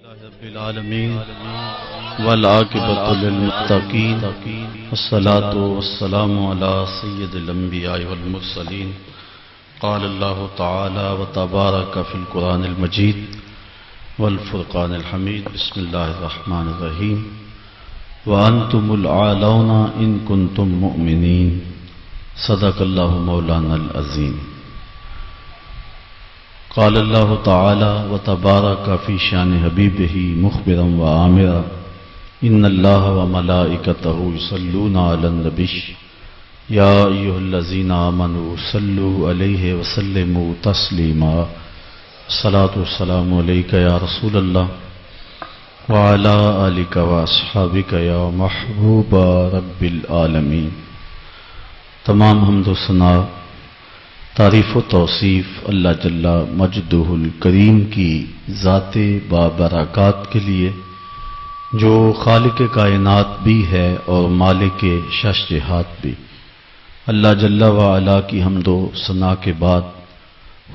رب العالمین والعاقبۃ للمتقین والصلاة والسلام علی سید الانبیاء والمرسلین قال اللہ تعالی وتبارک فی القرآن المجید والفرقان الحمید بسم اللہ الرحمن الرحیم وانتم العالون ان کنتم مؤمنین صدق اللہ مولانا العظیم قال اللہ تعالی وتبارک فی شان حبیبہ مخبرا وآمرا ان اللہ وملائکتہ یصلون علی النبی یا ایھا الذین آمنوا صلوا علیہ وسلموا تسلیما الصلاۃ والسلام علیک یا رسول اللہ وعلی آلک واصحابک یا محبوب رب العالمین۔ تمام حمد و ثنا تعریف و توصیف اللہ جل مجدہ الکریم کی ذات بابرکات کے لیے جو خالق کائنات بھی ہے اور مالک شش جہات بھی۔ اللہ جل وعلا کی حمد و ثنا کے بعد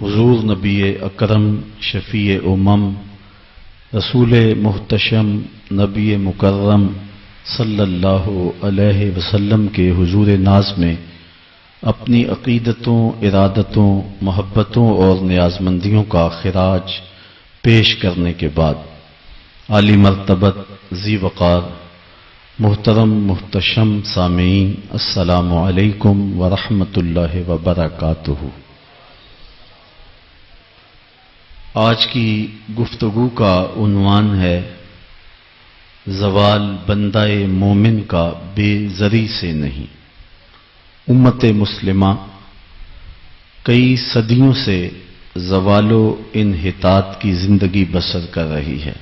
حضور نبی اکرم شفیع امم رسول محتشم نبی مکرم صلی اللہ علیہ وسلم کے حضور ناز میں اپنی عقیدتوں، ارادتوں، محبتوں اور نیازمندیوں کا خراج پیش کرنے کے بعد عالی مرتبت ذی وقار محترم محتشم سامعین السلام علیکم ورحمۃ اللہ وبرکاتہ۔ آج کی گفتگو کا عنوان ہے زوال بندہ مومن کا بے زری سے نہیں۔ امت مسلمہ کئی صدیوں سے زوال و انحطاط کی زندگی بسر کر رہی ہے۔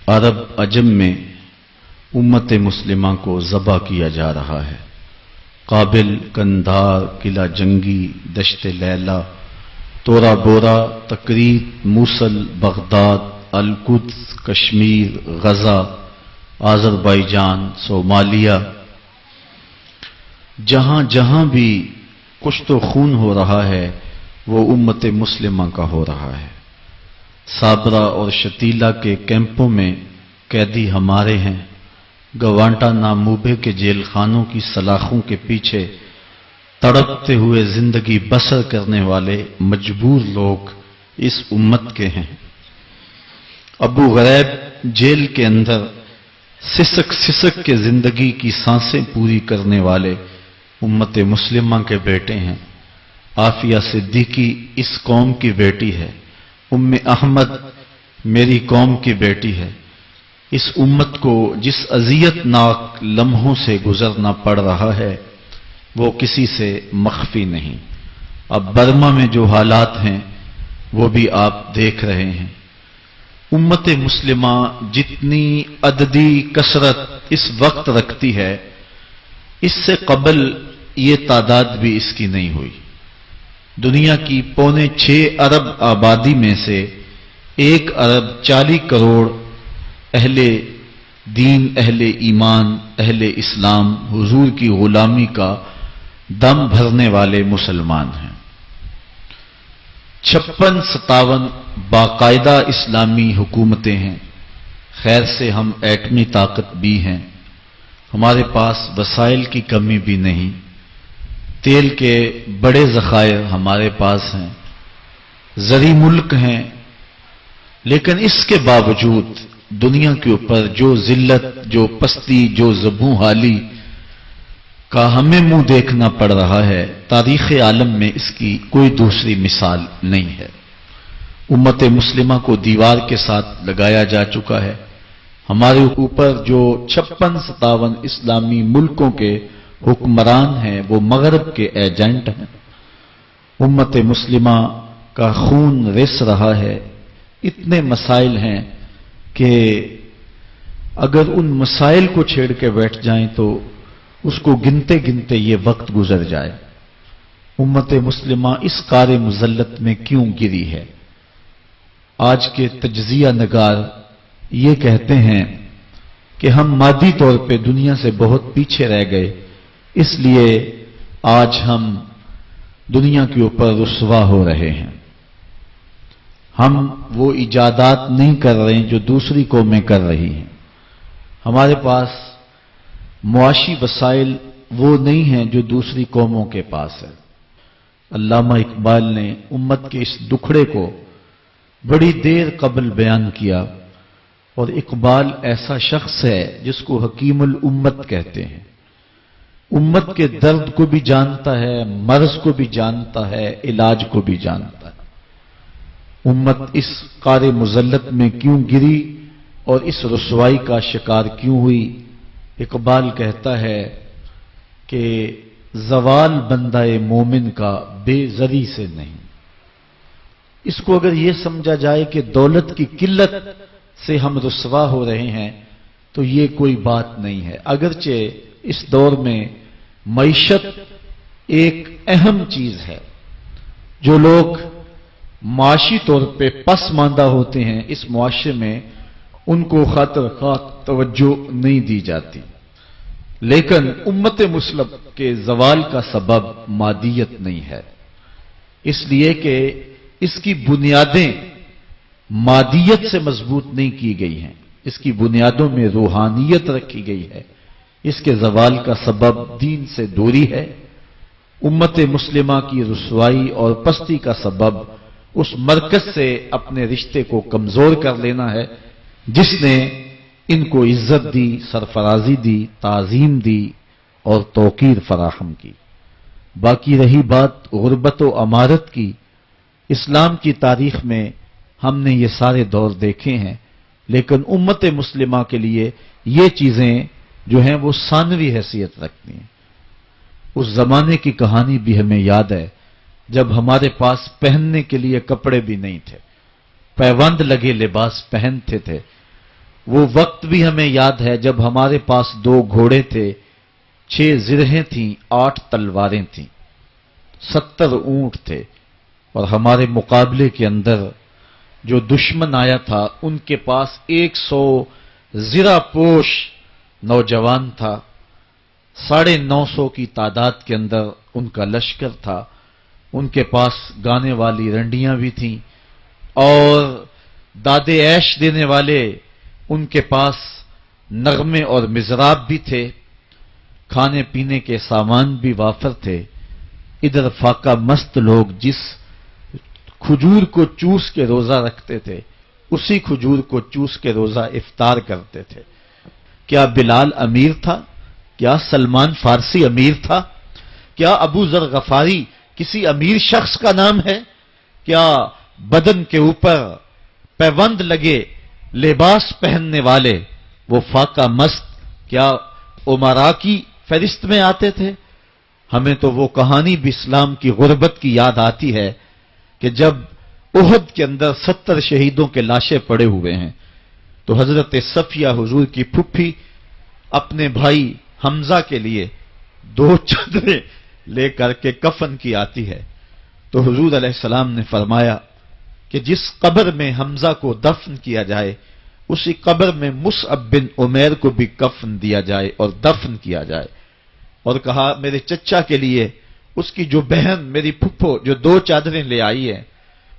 عرب عجم میں امت مسلمہ کو ذبح کیا جا رہا ہے۔ قابل، قندھار، قلعہ جنگی، دشت لیلہ، تورا بورا، تکریت، موصل، بغداد، القدس، کشمیر، غزہ، آذربائیجان، صومالیہ، جہاں جہاں بھی کشت و خون ہو رہا ہے وہ امت مسلمہ کا ہو رہا ہے۔ صابرا اور شتیلا کے کیمپوں میں قیدی ہمارے ہیں۔ گوانٹا ناموبے کے جیل خانوں کی سلاخوں کے پیچھے تڑپتے ہوئے زندگی بسر کرنے والے مجبور لوگ اس امت کے ہیں۔ ابو غریب جیل کے اندر سسک سسک کے زندگی کی سانسیں پوری کرنے والے امت مسلمہ کے بیٹے ہیں۔ عافیہ صدیقی اس قوم کی بیٹی ہے۔ ام احمد میری قوم کی بیٹی ہے۔ اس امت کو جس اذیت ناک لمحوں سے گزرنا پڑ رہا ہے وہ کسی سے مخفی نہیں۔ اب برما میں جو حالات ہیں وہ بھی آپ دیکھ رہے ہیں۔ امت مسلمہ جتنی عددی کثرت اس وقت رکھتی ہے اس سے قبل یہ تعداد بھی اس کی نہیں ہوئی۔ دنیا کی 6.25 ارب آبادی میں سے 1 ارب 40 کروڑ اہل دین، اہل ایمان، اہل اسلام، حضور کی غلامی کا دم بھرنے والے مسلمان ہیں۔ 56-57 باقاعدہ اسلامی حکومتیں ہیں۔ خیر سے ہم ایٹمی طاقت بھی ہیں۔ ہمارے پاس وسائل کی کمی بھی نہیں۔ تیل کے بڑے ذخائر ہمارے پاس ہیں۔ زرعی ملک ہیں، لیکن اس کے باوجود دنیا کے اوپر جو ذلت، جو پستی، جو زبوں حالی کا ہمیں منہ دیکھنا پڑ رہا ہے، تاریخ عالم میں اس کی کوئی دوسری مثال نہیں ہے۔ امت مسلمہ کو دیوار کے ساتھ لگایا جا چکا ہے۔ ہمارے اوپر جو 56-57 اسلامی ملکوں کے حکمران ہیں وہ مغرب کے ایجنٹ ہیں۔ امت مسلمہ کا خون رس رہا ہے۔ اتنے مسائل ہیں کہ اگر ان مسائل کو چھیڑ کے بیٹھ جائیں تو اس کو گنتے گنتے یہ وقت گزر جائے۔ امت مسلمہ اس کار مذلت میں کیوں گری ہے؟ آج کے تجزیہ نگار یہ کہتے ہیں کہ ہم مادی طور پہ دنیا سے بہت پیچھے رہ گئے، اس لیے آج ہم دنیا کے اوپر رسوا ہو رہے ہیں۔ ہم وہ ایجادات نہیں کر رہے ہیں جو دوسری قومیں کر رہی ہیں. ہمارے پاس معاشی وسائل وہ نہیں ہیں جو دوسری قوموں کے پاس ہے. علامہ اقبال نے امت کے اس دکھڑے کو بڑی دیر قبل بیان کیا، اور اقبال ایسا شخص ہے جس کو حکیم الامت کہتے ہیں. امت کے درد کو بھی جانتا ہے، مرض کو بھی جانتا ہے، علاج کو بھی جانتا ہے. امت اس قار مذلت میں کیوں گری اور اس رسوائی کا شکار کیوں ہوئی؟ اقبال کہتا ہے کہ زوال بندہ مومن کا بے زری سے نہیں. اس کو اگر یہ سمجھا جائے کہ دولت کی قلت سے ہم رسوا ہو رہے ہیں تو یہ کوئی بات نہیں ہے. اگرچہ اس دور میں معیشت ایک اہم چیز ہے. جو لوگ معاشی طور پہ پسماندہ ہوتے ہیں اس معاشرے میں ان کو خاطر خواہ توجہ نہیں دی جاتی، لیکن امت مسلم کے زوال کا سبب مادیت نہیں ہے، اس لیے کہ اس کی بنیادیں مادیت سے مضبوط نہیں کی گئی ہیں، اس کی بنیادوں میں روحانیت رکھی گئی ہے. اس کے زوال کا سبب دین سے دوری ہے. امت مسلمہ کی رسوائی اور پستی کا سبب اس مرکز سے اپنے رشتے کو کمزور کر لینا ہے جس نے ان کو عزت دی، سرفرازی دی، تعظیم دی اور توقیر فراہم کی. باقی رہی بات غربت و امارت کی، اسلام کی تاریخ میں ہم نے یہ سارے دور دیکھے ہیں، لیکن امت مسلمہ کے لیے یہ چیزیں جو ہیں وہ ثانوی حیثیت رکھتی ہیں. اس زمانے کی کہانی بھی ہمیں یاد ہے جب ہمارے پاس پہننے کے لیے کپڑے بھی نہیں تھے، پیوند لگے لباس پہنتے تھے. وہ وقت بھی ہمیں یاد ہے جب ہمارے پاس 2 گھوڑے تھے، 6 زرہیں تھیں، 8 تلواریں تھیں، 70 اونٹ تھے، اور ہمارے مقابلے کے اندر جو دشمن آیا تھا ان کے پاس 100 زرہ پوش نوجوان تھا. 950 کی تعداد کے اندر ان کا لشکر تھا. ان کے پاس گانے والی رنڈیاں بھی تھیں اور دادے عیش دینے والے ان کے پاس نغمے اور مزراب بھی تھے. کھانے پینے کے سامان بھی وافر تھے. ادھر فاقہ مست لوگ جس کھجور کو چوس کے روزہ رکھتے تھے اسی کھجور کو چوس کے روزہ افطار کرتے تھے. کیا بلال امیر تھا؟ کیا سلمان فارسی امیر تھا؟ کیا ابو ذر غفاری کسی امیر شخص کا نام ہے؟ کیا بدن کے اوپر پیوند لگے لباس پہننے والے وہ فاقہ مست کیا امراء کی فہرست میں آتے تھے؟ ہمیں تو وہ کہانی بھی اسلام کی غربت کی یاد آتی ہے کہ جب احد کے اندر 70 شہیدوں کے لاشیں پڑے ہوئے ہیں تو حضرت صفیہ حضور کی پھپھی اپنے بھائی حمزہ کے لیے 2 چادریں لے کر کے کفن کی آتی ہے. تو حضور علیہ السلام نے فرمایا کہ جس قبر میں حمزہ کو دفن کیا جائے اسی قبر میں مصعب بن عمیر کو بھی کفن دیا جائے اور دفن کیا جائے. اور کہا میرے چچا کے لیے اس کی جو بہن میری پھپھو جو 2 چادریں لے آئی ہے،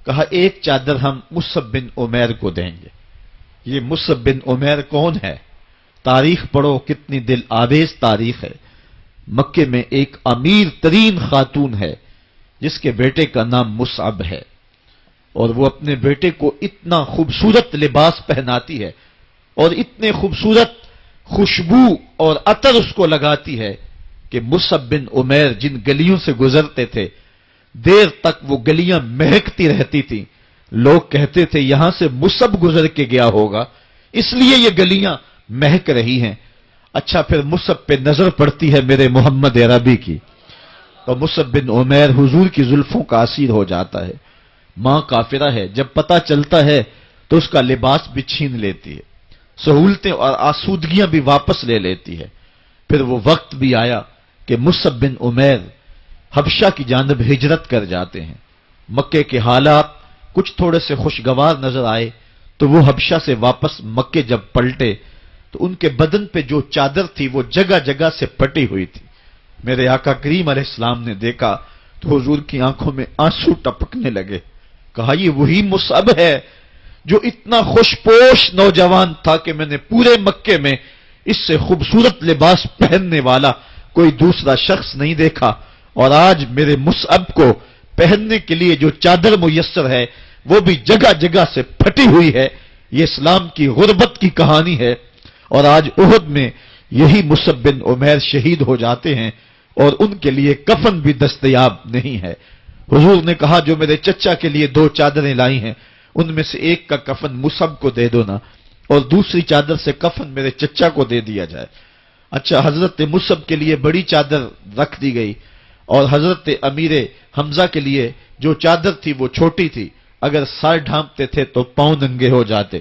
کہا 1 چادر ہم مصعب بن عمیر کو دیں گے. یہ مصعب بن عمیر کون ہے؟ تاریخ پڑھو، کتنی دل آویز تاریخ ہے. مکے میں ایک امیر ترین خاتون ہے جس کے بیٹے کا نام مصعب ہے، اور وہ اپنے بیٹے کو اتنا خوبصورت لباس پہناتی ہے اور اتنے خوبصورت خوشبو اور عطر اس کو لگاتی ہے کہ مصعب بن عمیر جن گلیوں سے گزرتے تھے دیر تک وہ گلیاں مہکتی رہتی تھیں. لوگ کہتے تھے یہاں سے مصعب گزر کے گیا ہوگا اس لیے یہ گلیاں مہک رہی ہیں. اچھا پھر مصعب پہ نظر پڑتی ہے میرے محمد عربی کی، اور مصعب بن عمیر حضور کی زلفوں کا اسیر ہو جاتا ہے. ماں کافرہ ہے، جب پتہ چلتا ہے تو اس کا لباس بھی چھین لیتی ہے، سہولتیں اور آسودگیاں بھی واپس لے لیتی ہے. پھر وہ وقت بھی آیا کہ مصعب بن عمیر حبشہ کی جانب ہجرت کر جاتے ہیں. مکے کے حالات کچھ تھوڑے سے خوشگوار نظر آئے تو وہ حبشہ سے واپس مکے جب پلٹے تو ان کے بدن پہ جو چادر تھی وہ جگہ جگہ سے پٹی ہوئی تھی. میرے آقا کریم علیہ السلام نے دیکھا تو حضور کی آنکھوں میں آنسو ٹپکنے لگے کہا یہ وہی مصعب ہے جو اتنا خوشپوش نوجوان تھا کہ میں نے پورے مکے میں اس سے خوبصورت لباس پہننے والا کوئی دوسرا شخص نہیں دیکھا، اور آج میرے مصعب کو پہننے کے لیے جو چادر میسر ہے وہ بھی جگہ جگہ سے پھٹی ہوئی ہے۔ یہ اسلام کی غربت کی کہانی ہے، اور آج احد میں یہی مصعب بن عمیر شہید ہو جاتے ہیں اور ان کے لیے کفن بھی دستیاب نہیں ہے۔ حضور نے کہا جو میرے چچا کے لیے 2 چادریں لائی ہیں ان میں سے ایک کا کفن مصعب کو دے دو نا، اور دوسری چادر سے کفن میرے چچا کو دے دیا جائے۔ اچھا، حضرت مصعب کے لیے بڑی چادر رکھ دی گئی، اور حضرت امیر حمزہ کے لیے جو چادر تھی وہ چھوٹی تھی، اگر سر ڈھانپتے تھے تو پاؤں ننگے ہو جاتے،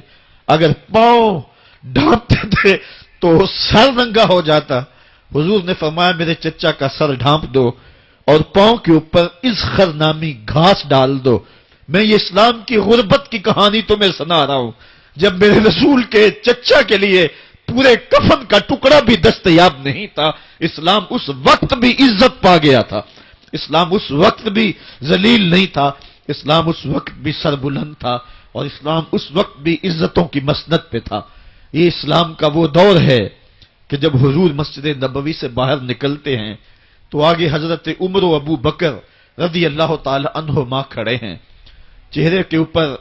اگر پاؤں ڈھانپتے تھے تو سر ننگا ہو جاتا۔ حضور نے فرمایا میرے چچا کا سر ڈھانپ دو اور پاؤں کے اوپر اذخر نامی گھاس ڈال دو۔ میں یہ اسلام کی غربت کی کہانی تمہیں سنا رہا ہوں، جب میرے رسول کے چچا کے لیے پورے کفن کا ٹکڑا بھی دستیاب نہیں تھا، اسلام اس وقت بھی عزت پا گیا تھا، اسلام اس وقت بھی ذلیل نہیں تھا، اسلام اس وقت بھی سربلند تھا، اور اسلام اس وقت بھی عزتوں کی مسند پہ تھا۔ یہ اسلام کا وہ دور ہے کہ جب حضور مسجد نبوی سے باہر نکلتے ہیں تو آگے حضرت عمر و ابو بکر رضی اللہ تعالی عنہما کھڑے ہیں، چہرے کے اوپر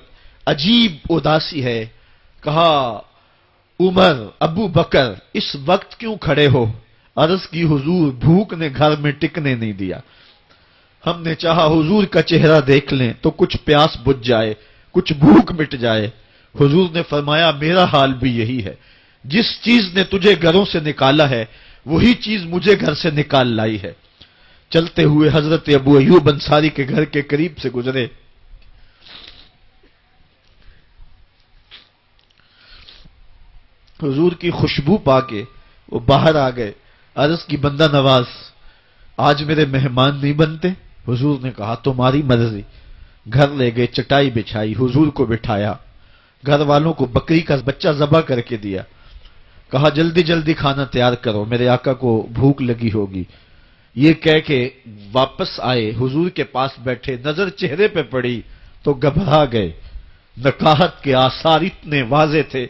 عجیب اداسی ہے۔ کہا عمر، ابو بکر اس وقت کیوں کھڑے ہو؟ عرض کی حضور بھوک نے گھر میں ٹکنے نہیں دیا، ہم نے چاہا حضور کا چہرہ دیکھ لیں تو کچھ پیاس بجھ جائے، کچھ بھوک مٹ جائے۔ حضور نے فرمایا میرا حال بھی یہی ہے، جس چیز نے تجھے گھروں سے نکالا ہے وہی چیز مجھے گھر سے نکال لائی ہے۔ چلتے ہوئے حضرت ابو ایوب انصاری کے گھر کے قریب سے گزرے، حضور کی خوشبو پا کے وہ باہر آ گئے۔ عرض کی بندہ نواز آج میرے مہمان نہیں بنتے؟ حضور نے کہا تمہاری مرضی۔ گھر لے گئے، چٹائی بچھائی، حضور کو بٹھایا، گھر والوں کو بکری کا بچہ ذبح کر کے دیا، کہا جلدی جلدی کھانا تیار کرو، میرے آقا کو بھوک لگی ہوگی۔ یہ کہہ کے واپس آئے، حضور کے پاس بیٹھے، نظر چہرے پہ پڑی تو گھبرا گئے۔ نکاحت کے آثار اتنے واضح تھے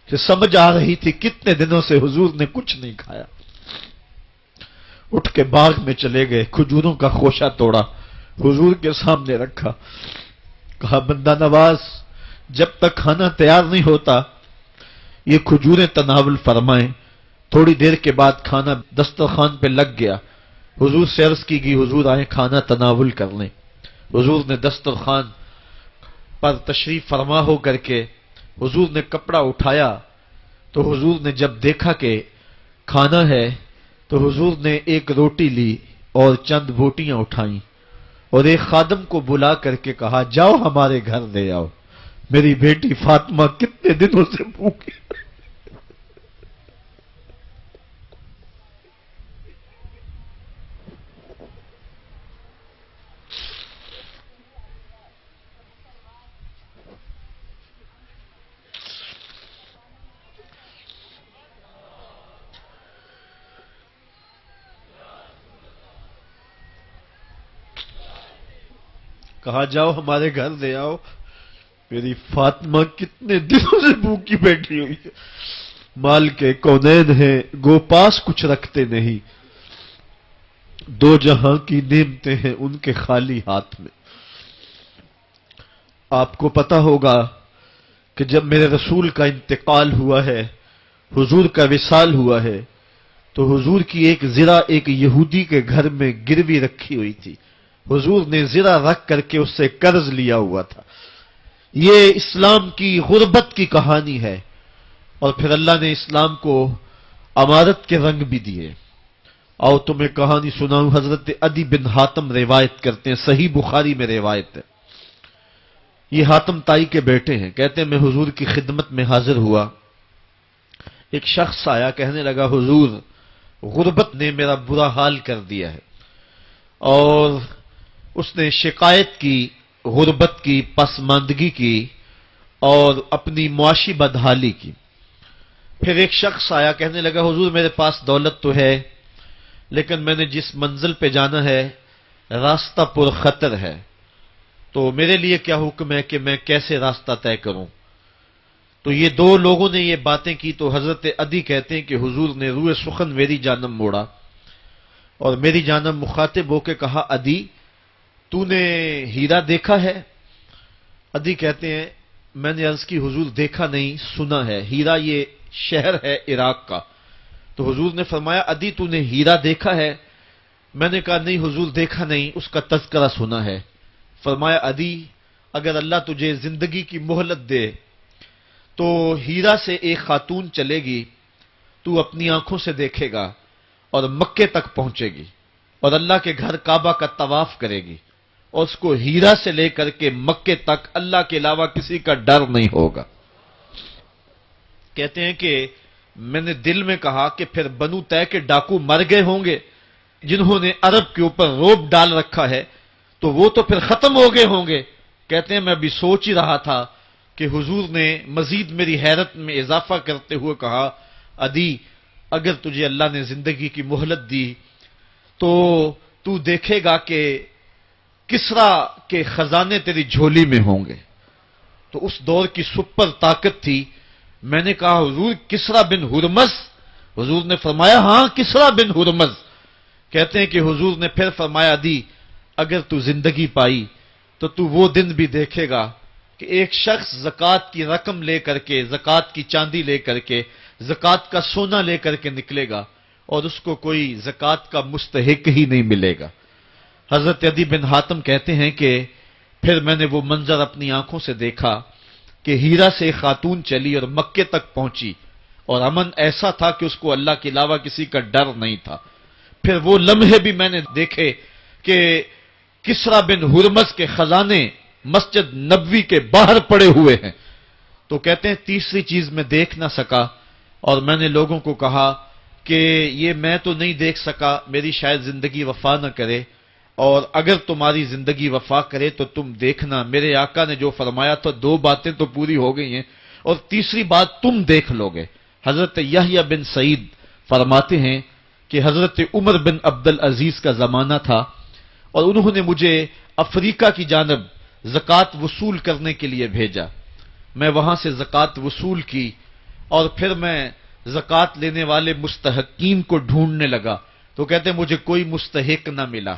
کہ سمجھ آ رہی تھی کتنے دنوں سے حضور نے کچھ نہیں کھایا۔ اٹھ کے باغ میں چلے گئے، کھجوروں کا خوشہ توڑا، حضور کے سامنے رکھا، کہا بندہ نواز جب تک کھانا تیار نہیں ہوتا یہ کھجوریں تناول فرمائیں۔ تھوڑی دیر کے بعد کھانا دسترخوان پہ لگ گیا، حضور سے عرض کی گئی حضور آئیں کھانا تناول کر لیں۔ حضور نے دسترخوان پر تشریف فرما ہو کر کے حضور نے کپڑا اٹھایا، تو حضور نے جب دیکھا کہ کھانا ہے تو حضور نے ایک روٹی لی اور چند بوٹیاں اٹھائیں اور ایک خادم کو بلا کر کے کہا جاؤ ہمارے گھر لے آؤ، میری بیٹی فاطمہ کتنے دنوں سے بھوکی۔ کہا جاؤ ہمارے گھر لے آؤ، میری فاطمہ کتنے دنوں سے بھوکی بیٹھی ہوئی ہے۔ مال کے کونین ہیں گو پاس کچھ رکھتے نہیں، 2 جہاں کی نعمتیں ہیں ان کے خالی ہاتھ میں۔ آپ کو پتا ہوگا کہ جب میرے رسول کا انتقال ہوا ہے، حضور کا وصال ہوا ہے، تو حضور کی ایک زرہ ایک یہودی کے گھر میں گروی رکھی ہوئی تھی، حضور نے زرہ رکھ کر کے اس سے قرض لیا ہوا تھا۔ یہ اسلام کی غربت کی کہانی ہے، اور پھر اللہ نے اسلام کو امارت کے رنگ بھی دیے۔ آؤ تمہیں کہانی سناؤں، حضرت عدی بن حاتم روایت کرتے ہیں، صحیح بخاری میں روایت ہے۔ یہ حاتم تائی کے بیٹے ہیں، کہتے ہیں میں حضور کی خدمت میں حاضر ہوا، ایک شخص آیا کہنے لگا حضور غربت نے میرا برا حال کر دیا ہے، اور اس نے شکایت کی غربت کی، پسماندگی کی اور اپنی معاشی بدحالی کی۔ پھر ایک شخص آیا کہنے لگا حضور میرے پاس دولت تو ہے لیکن میں نے جس منزل پہ جانا ہے راستہ پر خطر ہے، تو میرے لیے کیا حکم ہے کہ میں کیسے راستہ طے کروں؟ تو یہ دو لوگوں نے یہ باتیں کی تو حضرت عدی کہتے ہیں کہ حضور نے روئے سخن میری جانب موڑا اور میری جانب مخاطب ہو کے کہا، عدی تو نے ہیرا دیکھا ہے؟ عدی کہتے ہیں میں نے عرض کی حضور دیکھا نہیں، سنا ہے۔ ہیرا یہ شہر ہے عراق کا۔ تو حضور نے فرمایا، عدی تو نے ہیرا دیکھا ہے؟ میں نے کہا نہیں حضور دیکھا نہیں، اس کا تذکرہ سنا ہے۔ فرمایا، عدی اگر اللہ تجھے زندگی کی مہلت دے تو ہیرا سے ایک خاتون چلے گی، تو اپنی آنکھوں سے دیکھے گا اور مکے تک پہنچے گی اور اللہ کے گھر کعبہ کا طواف کرے گی اور اس کو ہیرا سے لے کر کے مکے تک اللہ کے علاوہ کسی کا ڈر نہیں ہوگا۔ کہتے ہیں کہ میں نے دل میں کہا کہ پھر بنو طے کے ڈاکو مر گئے ہوں گے جنہوں نے عرب کے اوپر روب ڈال رکھا ہے، تو وہ تو پھر ختم ہو گئے ہوں گے۔ کہتے ہیں میں بھی سوچ ہی رہا تھا کہ حضور نے مزید میری حیرت میں اضافہ کرتے ہوئے کہا، عدی اگر تجھے اللہ نے زندگی کی مہلت دی تو تو دیکھے گا کہ کسرا کے خزانے تیری جھولی میں ہوں گے۔ تو اس دور کی سپر طاقت تھی۔ میں نے کہا حضور کسرا بن ہرمز؟ حضور نے فرمایا ہاں کسرا بن ہرمز۔ کہتے ہیں کہ حضور نے پھر فرمایا، عدی اگر تو زندگی پائی تو تو وہ دن بھی دیکھے گا کہ ایک شخص زکوٰۃ کی رقم لے کر کے، زکوٰۃ کی چاندی لے کر کے، زکوٰۃ کا سونا لے کر کے نکلے گا اور اس کو کوئی زکوٰۃ کا مستحق ہی نہیں ملے گا۔ حضرت عدی بن حاتم کہتے ہیں کہ پھر میں نے وہ منظر اپنی آنکھوں سے دیکھا کہ ہیرا سے خاتون چلی اور مکے تک پہنچی اور امن ایسا تھا کہ اس کو اللہ کے علاوہ کسی کا ڈر نہیں تھا۔ پھر وہ لمحے بھی میں نے دیکھے کہ کسرا بن ہرمز کے خزانے مسجد نبوی کے باہر پڑے ہوئے ہیں۔ تو کہتے ہیں تیسری چیز میں دیکھ نہ سکا اور میں نے لوگوں کو کہا کہ یہ میں تو نہیں دیکھ سکا، میری شاید زندگی وفا نہ کرے، اور اگر تمہاری زندگی وفا کرے تو تم دیکھنا میرے آقا نے جو فرمایا تھا دو باتیں تو پوری ہو گئی ہیں اور تیسری بات تم دیکھ لو گے۔ حضرت یحییٰ بن سعید فرماتے ہیں کہ حضرت عمر بن عبد العزیز کا زمانہ تھا اور انہوں نے مجھے افریقہ کی جانب زکوٰۃ وصول کرنے کے لیے بھیجا۔ میں وہاں سے زکوٰۃ وصول کی اور پھر میں زکوٰۃ لینے والے مستحقین کو ڈھونڈنے لگا تو کہتے ہیں مجھے کوئی مستحق نہ ملا۔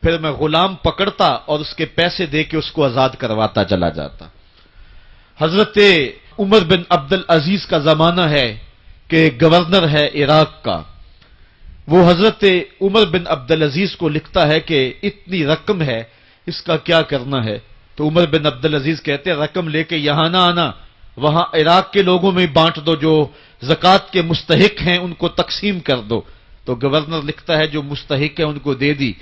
پھر میں غلام پکڑتا اور اس کے پیسے دے کے اس کو آزاد کرواتا چلا جاتا۔ حضرت عمر بن عبد العزیز کا زمانہ ہے کہ گورنر ہے عراق کا، وہ حضرت عمر بن عبد العزیز کو لکھتا ہے کہ اتنی رقم ہے، اس کا کیا کرنا ہے؟ تو عمر بن عبد العزیز کہتے ہیں رقم لے کے یہاں نہ آنا، وہاں عراق کے لوگوں میں بانٹ دو، جو زکوٰۃ کے مستحق ہیں ان کو تقسیم کر دو۔ تو گورنر لکھتا ہے جو مستحق ہے ان کو دے دی،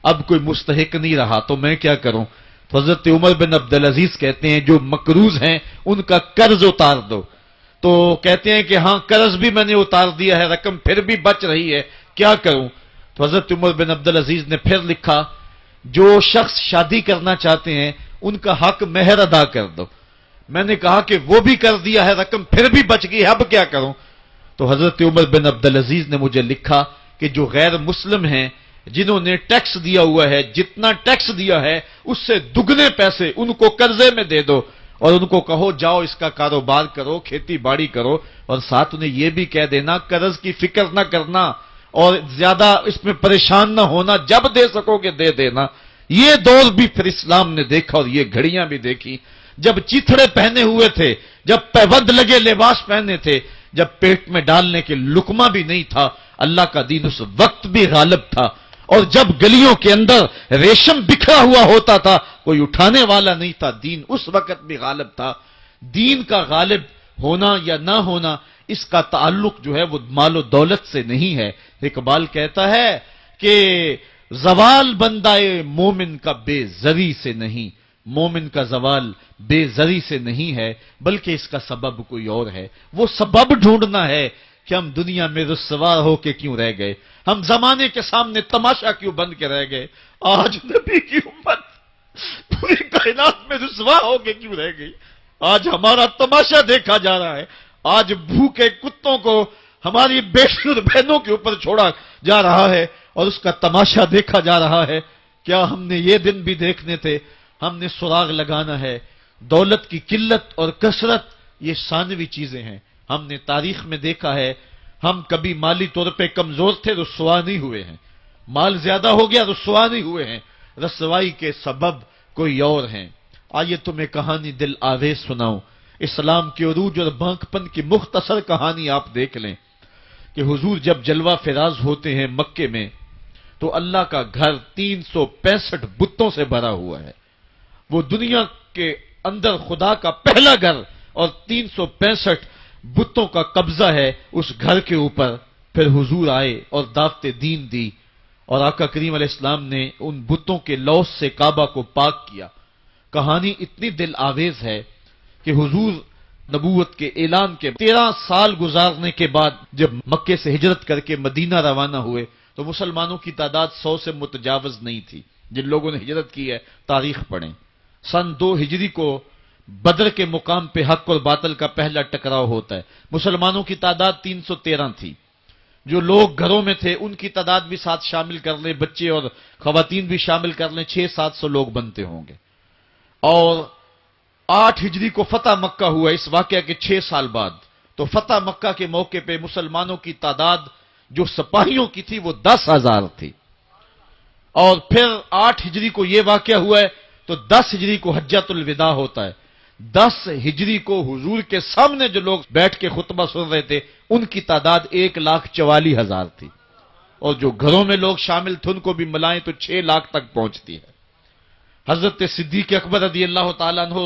اب کوئی مستحق نہیں رہا تو میں کیا کروں؟ تو حضرت عمر بن عبد العزیز کہتے ہیں جو مقروض ہیں ان کا قرض اتار دو۔ تو کہتے ہیں کہ ہاں قرض بھی میں نے اتار دیا ہے، رقم پھر بھی بچ رہی ہے، کیا کروں؟ تو حضرت عمر بن عبد العزیز نے پھر لکھا جو شخص شادی کرنا چاہتے ہیں ان کا حق مہر ادا کر دو۔ میں نے کہا کہ وہ بھی کر دیا ہے، رقم پھر بھی بچ گئی ہے، اب کیا کروں؟ تو حضرت عمر بن عبد العزیز نے مجھے لکھا کہ جو غیر مسلم ہیں جنہوں نے ٹیکس دیا ہوا ہے، جتنا ٹیکس دیا ہے اس سے دگنے پیسے ان کو قرضے میں دے دو اور ان کو کہو جاؤ اس کا کاروبار کرو، کھیتی باڑی کرو، اور ساتھ انہیں یہ بھی کہہ دینا قرض کی فکر نہ کرنا اور زیادہ اس میں پریشان نہ ہونا، جب دے سکو گے دے دینا۔ یہ دور بھی پھر اسلام نے دیکھا اور یہ گھڑیاں بھی دیکھی، جب چیتھڑے پہنے ہوئے تھے، جب پیبند لگے لباس پہنے تھے، جب پیٹ میں ڈالنے کے لقمہ بھی نہیں تھا، اللہ کا دین اس وقت بھی غالب تھا، اور جب گلیوں کے اندر ریشم بکھرا ہوا ہوتا تھا کوئی اٹھانے والا نہیں تھا، دین اس وقت بھی غالب تھا۔ دین کا غالب ہونا یا نہ ہونا اس کا تعلق جو ہے وہ مال و دولت سے نہیں ہے۔ اقبال کہتا ہے کہ زوال بندہ مومن کا بے زری سے نہیں، مومن کا زوال بے زری سے نہیں ہے بلکہ اس کا سبب کوئی اور ہے۔ وہ سبب ڈھونڈنا ہے کہ ہم دنیا میں رسوا ہو کے کیوں رہ گئے، ہم زمانے کے سامنے تماشا کیوں بن کے رہ گئے، آج نبی کی امت پوری کائنات میں رسوا ہو کے کیوں رہ گئی، آج ہمارا تماشا دیکھا جا رہا ہے، آج بھوکے کتوں کو ہماری بیٹی اور بہنوں کے اوپر چھوڑا جا رہا ہے اور اس کا تماشا دیکھا جا رہا ہے۔ کیا ہم نے یہ دن بھی دیکھنے تھے؟ ہم نے سراغ لگانا ہے. دولت کی قلت اور کثرت یہ ثانوی چیزیں ہیں. ہم نے تاریخ میں دیکھا ہے ہم کبھی مالی طور پہ کمزور تھے، رسوا نہیں ہوئے ہیں. مال زیادہ ہو گیا، رسوا نہیں ہوئے ہیں. رسوائی کے سبب کوئی اور ہیں. آئیے تمہیں کہانی دل آویز سناؤں. اسلام کے عروج اور بانک پن کی مختصر کہانی آپ دیکھ لیں کہ حضور جب جلوہ فراز ہوتے ہیں مکے میں تو اللہ کا گھر 365 بتوں سے بھرا ہوا ہے. وہ دنیا کے اندر خدا کا پہلا گھر اور 365 بتوں کا قبضہ ہے اس گھر کے اوپر. پھر حضور آئے اور دعوت دین دی اور آقا کریم علیہ السلام نے ان بتوں کے لوث سے کعبہ کو پاک کیا. کہانی اتنی دل آویز ہے کہ حضور نبوت کے اعلان کے 13 سال گزارنے کے بعد جب مکے سے ہجرت کر کے مدینہ روانہ ہوئے تو مسلمانوں کی تعداد 100 سے متجاوز نہیں تھی. جن لوگوں نے ہجرت کی ہے تاریخ پڑھیں. سن 2 ہجری کو بدر کے مقام پہ حق اور باطل کا پہلا ٹکراؤ ہوتا ہے. مسلمانوں کی تعداد 313 تھی. جو لوگ گھروں میں تھے ان کی تعداد بھی ساتھ شامل کر لیں، بچے اور خواتین بھی شامل کر لیں، 600-700 لوگ بنتے ہوں گے. اور 8 ہجری کو فتح مکہ ہوا اس واقعہ کے 6 سال بعد. تو فتح مکہ کے موقع پہ مسلمانوں کی تعداد جو سپاہیوں کی تھی وہ 10,000 تھی. اور پھر 8 ہجری کو یہ واقعہ ہوا ہے تو 10 ہجری کو حجۃ الوداع ہوتا ہے. 10 ہجری کو حضور کے سامنے جو لوگ بیٹھ کے خطبہ سن رہے تھے ان کی تعداد 1,44,000 تھی. اور جو گھروں میں لوگ شامل تھے ان کو بھی ملائیں تو 6 لاکھ تک پہنچتی ہے. حضرت صدیق اکبر رضی اللہ تعالیٰ عنہ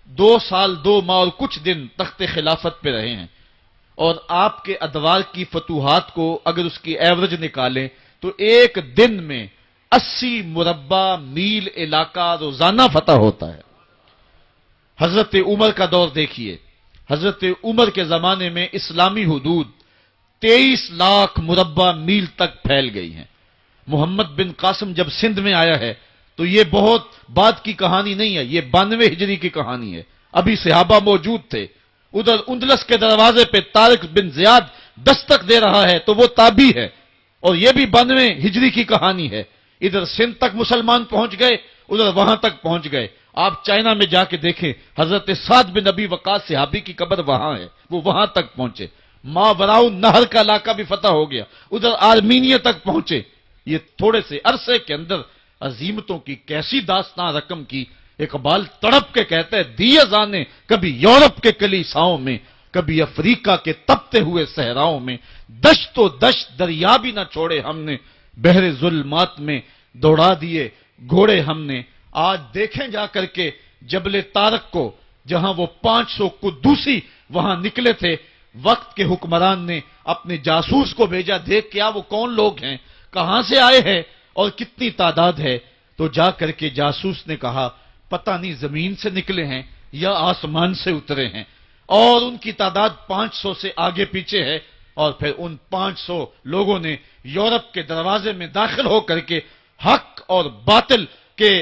2 سال 2 ماہ اور کچھ دن تخت خلافت پہ رہے ہیں. اور آپ کے ادوار کی فتوحات کو اگر اس کی ایوریج نکالیں تو ایک دن میں 80 مربع میل علاقہ روزانہ فتح ہوتا ہے. حضرت عمر کا دور دیکھیے. حضرت عمر کے زمانے میں اسلامی حدود 23 لاکھ مربع میل تک پھیل گئی ہیں. محمد بن قاسم جب سندھ میں آیا ہے تو یہ بہت بعد کی کہانی نہیں ہے، یہ 92 ہجری کی کہانی ہے. ابھی صحابہ موجود تھے. ادھر اندلس کے دروازے پہ طارق بن زیاد دستک دے رہا ہے تو وہ تابی ہے اور یہ بھی 92 ہجری کی کہانی ہے. ادھر سندھ تک مسلمان پہنچ گئے، ادھر وہاں تک پہنچ گئے. آپ چائنا میں جا کے دیکھیں حضرت سعد بن ابی وقاص صحابی کی قبر وہاں ہے، وہ وہاں تک پہنچے. ماوراء نہر کا علاقہ بھی فتح ہو گیا، ادھر آرمینیا تک پہنچے. یہ تھوڑے سے عرصے کے اندر عظیمتوں کی کیسی داستان رقم کی. اقبال تڑپ کے کہتے ہیں دیے جانے کبھی یورپ کے کلیساؤں میں، کبھی افریقہ کے تپتے ہوئے صحراؤں میں. دشت و دشت دریا بھی نہ چھوڑے ہم نے، بحر ظلمات میں دوڑا دیے گھوڑے ہم نے. آج دیکھیں جا کر کے جبل طارق کو، جہاں وہ 500 قدوسی وہاں نکلے تھے. وقت کے حکمران نے اپنے جاسوس کو بھیجا، دیکھ کیا وہ کون لوگ ہیں، کہاں سے آئے ہیں اور کتنی تعداد ہے. تو جا کر کے جاسوس نے کہا پتہ نہیں زمین سے نکلے ہیں یا آسمان سے اترے ہیں. اور ان کی تعداد 500 سے آگے پیچھے ہے. اور پھر ان 500 لوگوں نے یورپ کے دروازے میں داخل ہو کر کے حق اور باطل کے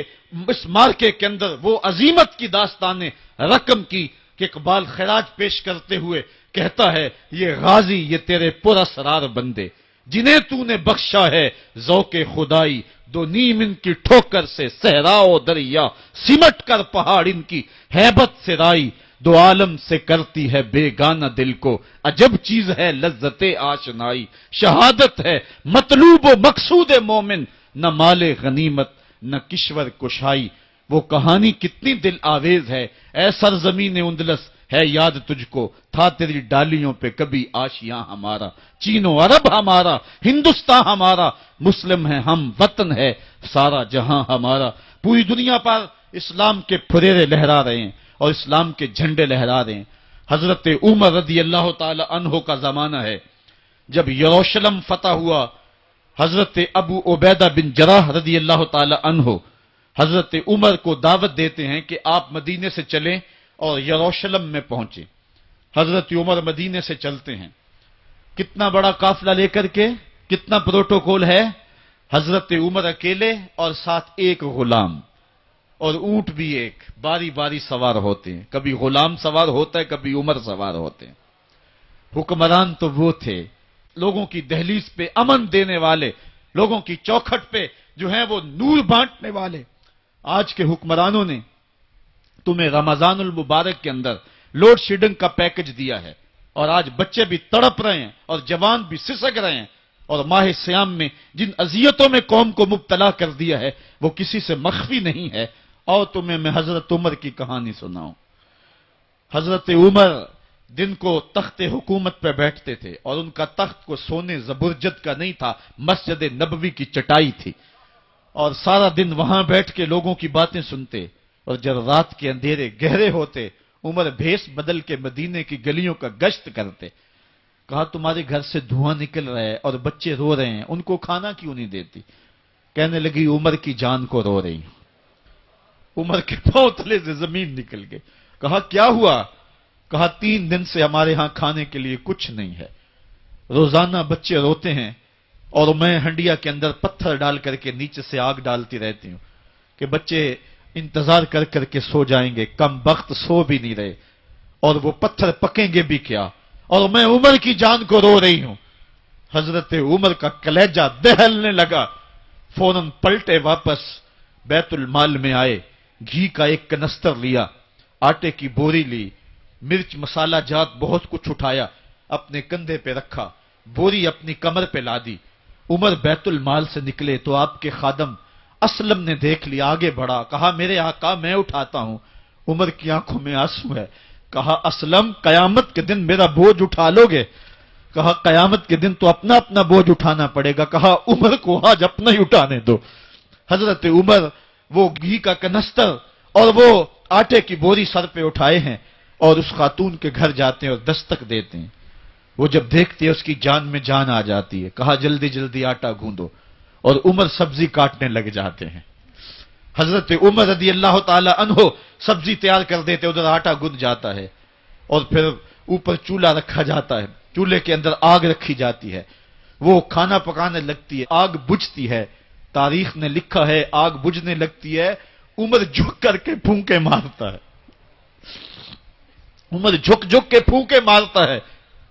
اس مارکے کے اندر وہ عظیمت کی داستانیں رقم کی کہ اقبال خراج پیش کرتے ہوئے کہتا ہے یہ غازی یہ تیرے پراسرار بندے جنہیں تو نے بخشا ہے ذوق خدائی، دو نیم ان کی ٹھوکر سے صحرا و دریا سمٹ کر پہاڑ ان کی ہیبت سے رائی. دو عالم سے کرتی ہے بیگانہ دل کو عجب چیز ہے لذت آشنائی. شہادت ہے مطلوب و مقصود مومن، نہ مال غنیمت نہ کشور کشائی. وہ کہانی کتنی دل آویز ہے. اے سرزمین اندلس ہے یاد تجھ کو، تھا تیری ڈالیوں پہ کبھی آشیاں ہمارا. چین و عرب ہمارا، ہندوستان ہمارا، مسلم ہے ہم، وطن ہے سارا جہاں ہمارا. پوری دنیا پر اسلام کے پھریرے لہرا رہے ہیں اور اسلام کے جھنڈے لہرا رہے ہیں. حضرت عمر رضی اللہ تعالی عنہ کا زمانہ ہے جب یروشلم فتح ہوا. حضرت ابو عبیدہ بن جراح رضی اللہ تعالی عنہ حضرت عمر کو دعوت دیتے ہیں کہ آپ مدینے سے چلیں اور یروشلم میں پہنچیں. حضرت عمر مدینے سے چلتے ہیں. کتنا بڑا قافلہ لے کر کے، کتنا پروٹوکول ہے. حضرت عمر اکیلے اور ساتھ ایک غلام اور اونٹ بھی ایک، باری باری سوار ہوتے ہیں. کبھی غلام سوار ہوتا ہے، کبھی عمر سوار ہوتے ہیں. حکمران تو وہ تھے لوگوں کی دہلیز پہ امن دینے والے، لوگوں کی چوکھٹ پہ جو ہیں وہ نور بانٹنے والے. آج کے حکمرانوں نے تمہیں رمضان المبارک کے اندر لوڈ شیڈنگ کا پیکج دیا ہے، اور آج بچے بھی تڑپ رہے ہیں اور جوان بھی سسک رہے ہیں، اور ماہ سیام میں جن اذیتوں میں قوم کو مبتلا کر دیا ہے وہ کسی سے مخفی نہیں ہے۔ اور تمہیں میں حضرت عمر کی کہانی سناؤں۔ حضرت عمر دن کو تخت حکومت پہ بیٹھتے تھے، اور ان کا تخت کو سونے زبرجد کا نہیں تھا، مسجد نبوی کی چٹائی تھی، اور سارا دن وہاں بیٹھ کے لوگوں کی باتیں سنتے، اور جب رات کے اندھیرے گہرے ہوتے عمر بھیس بدل کے مدینے کی گلیوں کا گشت کرتے۔ کہا تمہارے گھر سے دھواں نکل رہا ہے اور بچے رو رہے ہیں، ان کو کھانا کیوں نہیں دیتی؟ کہنے لگی عمر کی جان کو رو رہی ہوں۔ عمر کے پاؤں تلے سے زمین نکل گئی۔ کہا کیا ہوا؟ کہا 3 دن سے ہمارے ہاں کھانے کے لیے کچھ نہیں ہے، روزانہ بچے روتے ہیں، اور میں ہنڈیا کے اندر پتھر ڈال کر کے نیچے سے آگ ڈالتی رہتی ہوں کہ بچے انتظار کر کر کے سو جائیں گے، کم وقت سو بھی نہیں رہے، اور وہ پتھر پکیں گے بھی کیا، اور میں عمر کی جان کو رو رہی ہوں۔ حضرت عمر کا کلیجہ دہلنے لگا، فوراً پلٹے واپس بیت المال میں آئے، گھی کا ایک کنستر لیا، آٹے کی بوری لی، مرچ مسالہ جات بہت کچھ اٹھایا، اپنے کندھے پہ رکھا، بوری اپنی کمر پہ لادی۔ عمر بیت المال سے نکلے تو آپ کے خادم اسلم نے دیکھ لیا، آگے بڑھا، کہا میرے آقا میں اٹھاتا ہوں۔ عمر کی آنکھوں میں آنسو ہے۔ کہا اسلم قیامت کے دن میرا بوجھ اٹھا لو گے؟ کہا قیامت کے دن تو اپنا اپنا بوجھ اٹھانا پڑے گا۔ کہا عمر کو آج اپنا ہی اٹھانے دو۔ حضرت عمر وہ گھی کا کنستر اور وہ آٹے کی بوری سر پہ اٹھائے ہیں، اور اس خاتون کے گھر جاتے ہیں اور دستک دیتے ہیں۔ وہ جب دیکھتے ہیں اس کی جان میں جان آ جاتی ہے۔ کہا جلدی جلدی آٹا گوندو، اور عمر سبزی کاٹنے لگ جاتے ہیں۔ حضرت عمر رضی اللہ تعالی عنہ سبزی تیار کر دیتے، ادھر آٹا گند جاتا ہے، اور پھر اوپر چولہا رکھا جاتا ہے، چولہے کے اندر آگ رکھی جاتی ہے، وہ کھانا پکانے لگتی ہے، آگ بجھتی ہے۔ تاریخ نے لکھا ہے آگ بجھنے لگتی ہے، عمر جھک کر کے پھونکے مارتا ہے، عمر جھک جھک کے پھونکے مارتا ہے۔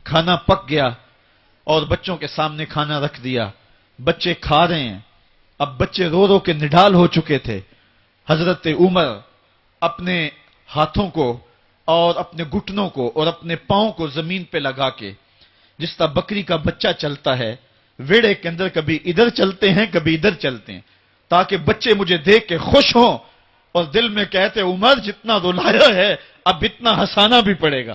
کھانا پک گیا، اور بچوں کے سامنے کھانا رکھ دیا، بچے کھا رہے ہیں۔ اب بچے رو رو کے نڈال ہو چکے تھے۔ حضرت عمر اپنے ہاتھوں کو اور اپنے گھٹنوں کو اور اپنے پاؤں کو زمین پہ لگا کے، جس طرح بکری کا بچہ چلتا ہے، ویڑے کے اندر کبھی ادھر چلتے ہیں کبھی ادھر چلتے ہیں، تاکہ بچے مجھے دیکھ کے خوش ہوں، اور دل میں کہتے عمر جتنا رلایا ہے اب اتنا ہنسانا بھی پڑے گا۔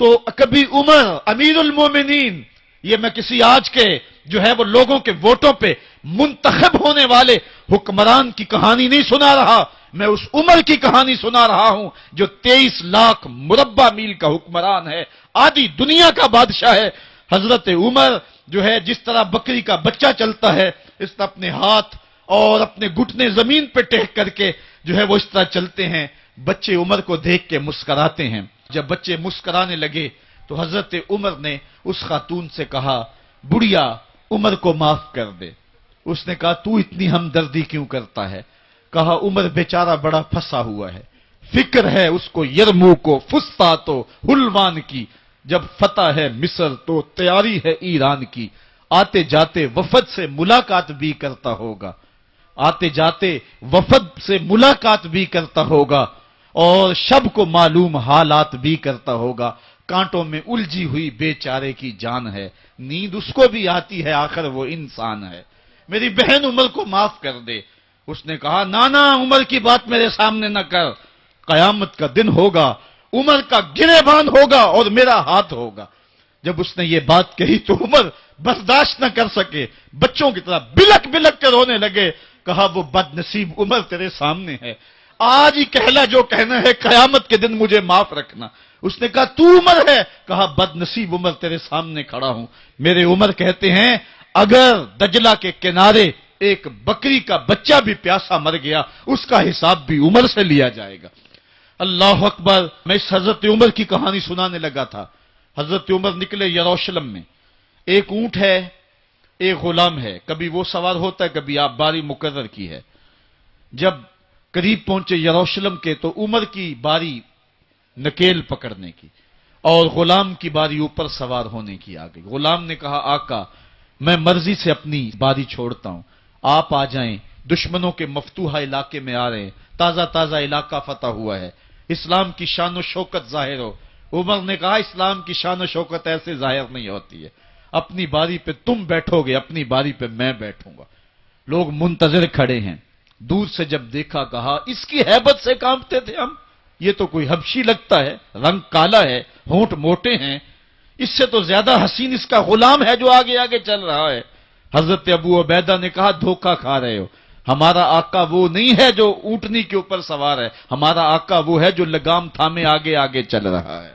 تو کبھی عمر امیر المومنین، یہ میں کسی آج کے جو ہے وہ لوگوں کے ووٹوں پہ منتخب ہونے والے حکمران کی کہانی نہیں سنا رہا، میں اس عمر کی کہانی سنا رہا ہوں جو 23 لاکھ مربع میل کا حکمران ہے، آدھی دنیا کا بادشاہ ہے۔ حضرت عمر جو ہے جس طرح بکری کا بچہ چلتا ہے، اس طرح اپنے ہاتھ اور اپنے گھٹنے زمین پہ ٹیک کر کے جو ہے وہ اس طرح چلتے ہیں۔ بچے عمر کو دیکھ کے مسکراتے ہیں۔ جب بچے مسکرانے لگے تو حضرت عمر نے اس خاتون سے کہا بڑھیا عمر کو معاف کر دے۔ اس نے کہا تو اتنی ہمدردی کیوں کرتا ہے؟ کہا عمر بیچارہ بڑا پھنسا ہوا ہے، فکر ہے اس کو یرموک و فسطاط و حلوان کی، جب فتح ہے مصر تو تیاری ہے ایران کی، آتے جاتے وفد سے ملاقات بھی کرتا ہوگا، آتے جاتے وفد سے ملاقات بھی کرتا ہوگا، اور شب کو معلوم حالات بھی کرتا ہوگا، کانٹوں میں الجھی ہوئی بیچارے کی جان ہے، نیند اس کو بھی آتی ہے، آخر وہ انسان ہے، میری بہن عمر کو معاف کر دے۔ اس نے کہا نانا عمر کی بات میرے سامنے نہ کر، قیامت کا دن ہوگا، عمر کا گریبان ہوگا اور میرا ہاتھ ہوگا۔ جب اس نے یہ بات کہی تو عمر برداشت نہ کر سکے، بچوں کی طرح بلک بلک کے رونے لگے۔ کہا وہ بد نصیب عمر تیرے سامنے ہے، آج ہی کہلا جو کہنا ہے، قیامت کے دن مجھے معاف رکھنا۔ اس نے کہا تو عمر ہے؟ کہا بد نصیب عمر تیرے سامنے کھڑا ہوں۔ میرے عمر کہتے ہیں اگر دجلہ کے کنارے ایک بکری کا بچہ بھی پیاسا مر گیا، اس کا حساب بھی عمر سے لیا جائے گا۔ اللہ اکبر۔ میں اس حضرت عمر کی کہانی سنانے لگا تھا۔ حضرت عمر نکلے یروشلم میں، ایک اونٹ ہے، ایک غلام ہے، کبھی وہ سوار ہوتا ہے، کبھی آپ باری مقرر کی ہے۔ جب قریب پہنچے یروشلم کے تو عمر کی باری نکیل پکڑنے کی اور غلام کی باری اوپر سوار ہونے کی آ گئی۔ غلام نے کہا آقا میں مرضی سے اپنی باری چھوڑتا ہوں، آپ آ جائیں دشمنوں کے مفتوحہ علاقے میں آ رہے ہیں، تازہ تازہ علاقہ فتح ہوا ہے، اسلام کی شان و شوکت ظاہر ہو۔ عمر نے کہا اسلام کی شان و شوکت ایسے ظاہر نہیں ہوتی ہے، اپنی باری پہ تم بیٹھو گے، اپنی باری پہ میں بیٹھوں گا۔ لوگ منتظر کھڑے ہیں، دور سے جب دیکھا کہا اس کی ہیبت سے کانپتے تھے ہم، یہ تو کوئی حبشی لگتا ہے، رنگ کالا ہے، ہونٹ موٹے ہیں، اس سے تو زیادہ حسین اس کا غلام ہے جو آگے آگے چل رہا ہے۔ حضرت ابو عبیدہ نے کہا دھوکہ کھا رہے ہو، ہمارا آقا وہ نہیں ہے جو اونٹنی کے اوپر سوار ہے، ہمارا آقا وہ ہے جو لگام تھامے آگے آگے چل رہا ہے۔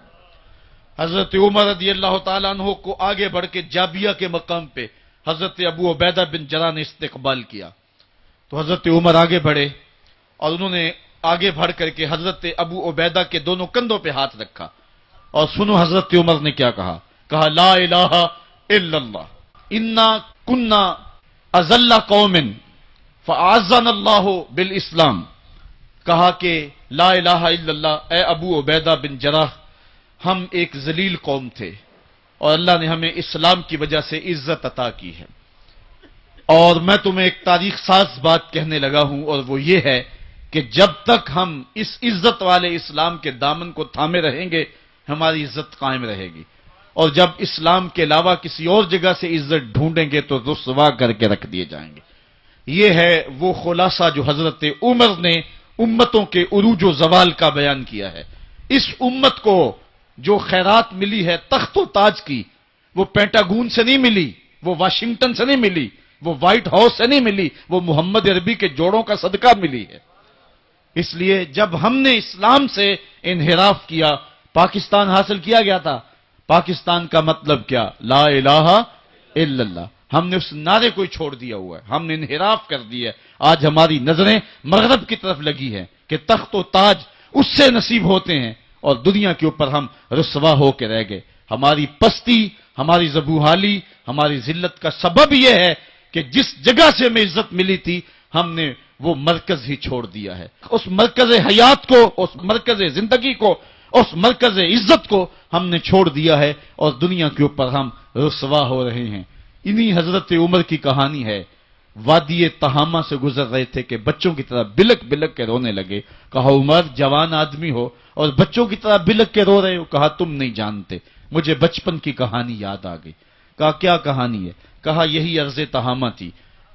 حضرت عمر رضی اللہ تعالیٰ عنہ کو آگے بڑھ کے جابیہ کے مقام پہ حضرت ابو عبیدہ بن جراح نے استقبال کیا، تو حضرت عمر آگے بڑھے اور انہوں نے آگے بڑھ کر کے حضرت ابو عبیدہ کے دونوں کندھوں پہ ہاتھ رکھا، اور سنو حضرت عمر نے کیا کہا لا الہ الا اللہ انا کنا اذل قوم فاعزنا اللہ بالاسلام، کہا کہ لا الہ الا اللہ، اے ابو عبیدہ بن جراح، ہم ایک ذلیل قوم تھے اور اللہ نے ہمیں اسلام کی وجہ سے عزت عطا کی ہے، اور میں تمہیں ایک تاریخ ساز بات کہنے لگا ہوں، اور وہ یہ ہے کہ جب تک ہم اس عزت والے اسلام کے دامن کو تھامے رہیں گے ہماری عزت قائم رہے گی، اور جب اسلام کے علاوہ کسی اور جگہ سے عزت ڈھونڈیں گے تو رسوا کر کے رکھ دیے جائیں گے۔ یہ ہے وہ خلاصہ جو حضرت عمر نے امتوں کے عروج و زوال کا بیان کیا ہے۔ اس امت کو جو خیرات ملی ہے تخت و تاج کی، وہ پینٹاگون سے نہیں ملی، وہ واشنگٹن سے نہیں ملی، وہ وائٹ ہاؤس سے نہیں ملی، وہ محمد عربی کے جوڑوں کا صدقہ ملی ہے۔ اس لیے جب ہم نے اسلام سے انحراف کیا، پاکستان حاصل کیا گیا تھا، پاکستان کا مطلب کیا؟ لا الہ الا اللہ، ہم نے اس نعرے کو چھوڑ دیا ہوا ہے، ہم نے انحراف کر دیا ہے۔ آج ہماری نظریں مغرب کی طرف لگی ہیں کہ تخت و تاج اس سے نصیب ہوتے ہیں، اور دنیا کے اوپر ہم رسوا ہو کے رہ گئے۔ ہماری پستی، ہماری زبوحالی، ہماری ذلت کا سبب یہ ہے کہ جس جگہ سے ہمیں عزت ملی تھی ہم نے وہ مرکز ہی چھوڑ دیا ہے۔ اس مرکز حیات کو، اس مرکز زندگی کو، اس مرکز عزت کو ہم نے چھوڑ دیا ہے، اور دنیا کے اوپر ہم رسوا ہو رہے ہیں۔ انہی حضرت عمر کی کہانی ہے، وادی تہامہ سے گزر رہے تھے کہ بچوں کی طرح بلک بلک کے رونے لگے۔ کہا عمر جوان آدمی ہو اور بچوں کی طرح بلک کے رو رہے ہو؟ کہا تم نہیں جانتے، مجھے بچپن کی کہانی یاد آ گئی۔ کہا کیا کہانی ہے؟ کہا یہی عرض تہامہ تھی،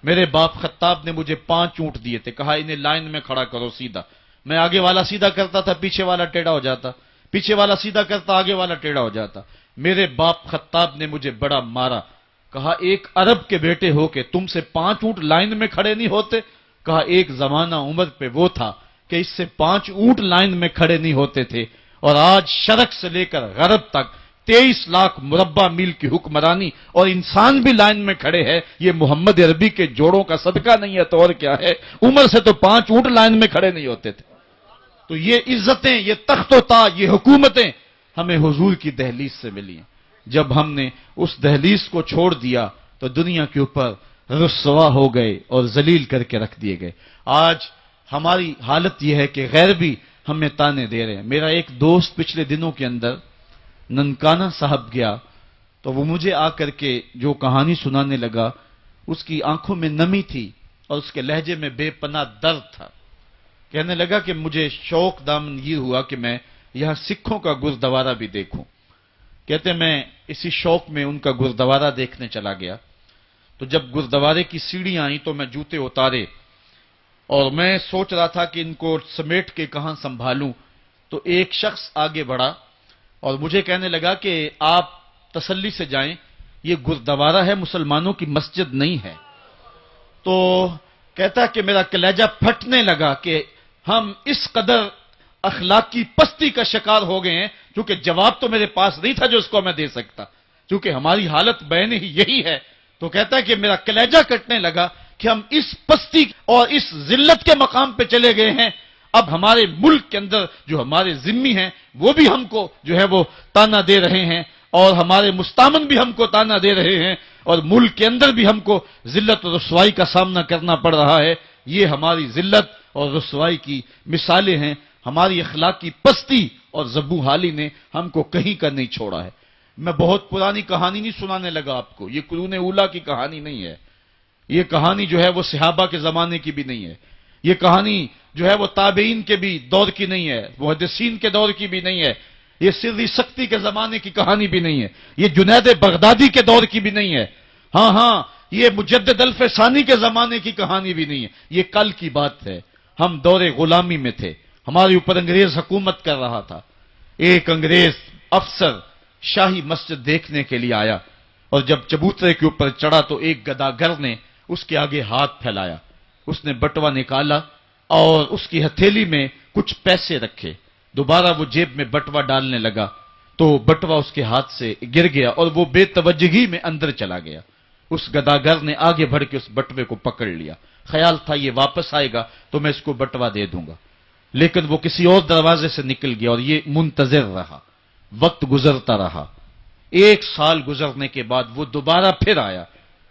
میرے باپ خطاب نے مجھے 5 اونٹ دیے تھے، کہا انہیں لائن میں کھڑا کرو سیدھا، میں آگے والا سیدھا کرتا تھا، پیچھے والا ٹیڑھا ہو جاتا، پیچھے والا سیدھا کرتا، آگے والا ٹیڑھا ہو جاتا۔ میرے باپ خطاب نے مجھے بڑا مارا۔ کہا ایک عرب کے بیٹے ہو کے تم سے 5 اونٹ لائن میں کھڑے نہیں ہوتے؟ کہا ایک زمانہ عمر پہ وہ تھا کہ اس سے 5 اونٹ لائن میں کھڑے نہیں ہوتے تھے، اور آج شرق سے لے کر غرب تک 23 لاکھ مربع میل کی حکمرانی اور انسان بھی لائن میں کھڑے ہیں۔ یہ محمد عربی کے جوڑوں کا صدقہ نہیں ہے تو اور کیا ہے؟ عمر سے تو 5 اونٹ لائن میں کھڑے نہیں ہوتے تھے۔ تو یہ عزتیں، یہ تخت و تاج، یہ حکومتیں ہمیں حضور کی دہلیز سے ملی ہیں۔ جب ہم نے اس دہلیز کو چھوڑ دیا تو دنیا کے اوپر رسوا ہو گئے اور ذلیل کر کے رکھ دیے گئے۔ آج ہماری حالت یہ ہے کہ غیر بھی ہمیں تانے دے رہے ہیں۔ میرا ایک دوست پچھلے دنوں کے اندر ننکانہ صاحب گیا تو وہ مجھے آ کر کے جو کہانی سنانے لگا، اس کی آنکھوں میں نمی تھی اور اس کے لہجے میں بے پناہ درد تھا۔ کہنے لگا کہ مجھے شوق دامن یہ ہوا کہ میں یہاں سکھوں کا گردوارہ بھی دیکھوں۔ کہتے میں اسی شوق میں ان کا گردوارہ دیکھنے چلا گیا، تو جب گردوارے کی سیڑھیاں آئیں تو میں جوتے اتارے اور میں سوچ رہا تھا کہ ان کو سمیٹ کے کہاں سنبھالوں، تو ایک شخص آگے بڑھا اور مجھے کہنے لگا کہ آپ تسلی سے جائیں، یہ گردوارہ ہے، مسلمانوں کی مسجد نہیں ہے۔ تو کہتا کہ میرا کلیجہ پھٹنے لگا کہ ہم اس قدر اخلاقی پستی کا شکار ہو گئے ہیں، کیونکہ جواب تو میرے پاس نہیں تھا جو اس کو میں دے سکتا، کیونکہ ہماری حالت بین ہی یہی ہے۔ تو کہتا ہے کہ میرا کلیجہ کٹنے لگا کہ ہم اس پستی اور اس ذلت کے مقام پہ چلے گئے ہیں۔ اب ہمارے ملک کے اندر جو ہمارے ذمی ہیں وہ بھی ہم کو جو ہے وہ تانا دے رہے ہیں، اور ہمارے مستامن بھی ہم کو تانا دے رہے ہیں، اور ملک کے اندر بھی ہم کو ذلت اور رسوائی کا سامنا کرنا پڑ رہا ہے۔ یہ ہماری ذلت اور رسوائی کی مثالیں ہیں۔ ہماری اخلاقی پستی اور زبوحالی نے ہم کو کہیں کا نہیں چھوڑا ہے۔ میں بہت پرانی کہانی نہیں سنانے لگا آپ کو، یہ قرون اولیٰ کی کہانی نہیں ہے، یہ کہانی جو ہے وہ صحابہ کے زمانے کی بھی نہیں ہے، یہ کہانی جو ہے وہ تابعین کے بھی دور کی نہیں ہے، محدثین کے دور کی بھی نہیں ہے، یہ سری سختی کے زمانے کی کہانی بھی نہیں ہے، یہ جنید بغدادی کے دور کی بھی نہیں ہے، ہاں یہ مجدد الف ثانی کے زمانے کی کہانی بھی نہیں ہے، یہ کل کی بات ہے۔ ہم دور غلامی میں تھے، ہمارے اوپر انگریز حکومت کر رہا تھا، ایک انگریز افسر شاہی مسجد دیکھنے کے لیے آیا، اور جب چبوترے کے اوپر چڑھا تو ایک گداگر نے اس کے آگے ہاتھ پھیلایا، اس نے بٹوا نکالا اور اس کی ہتھیلی میں کچھ پیسے رکھے، دوبارہ وہ جیب میں بٹوا ڈالنے لگا تو بٹوا اس کے ہاتھ سے گر گیا اور وہ بے توجہی میں اندر چلا گیا۔ اس گداگر نے آگے بڑھ کے اس بٹوے کو پکڑ لیا، خیال تھا یہ واپس آئے گا تو میں اس کو بٹوا دے دوں گا، لیکن وہ کسی اور دروازے سے نکل گیا اور یہ منتظر رہا، وقت گزرتا رہا۔ 1 سال گزرنے کے بعد وہ دوبارہ پھر آیا،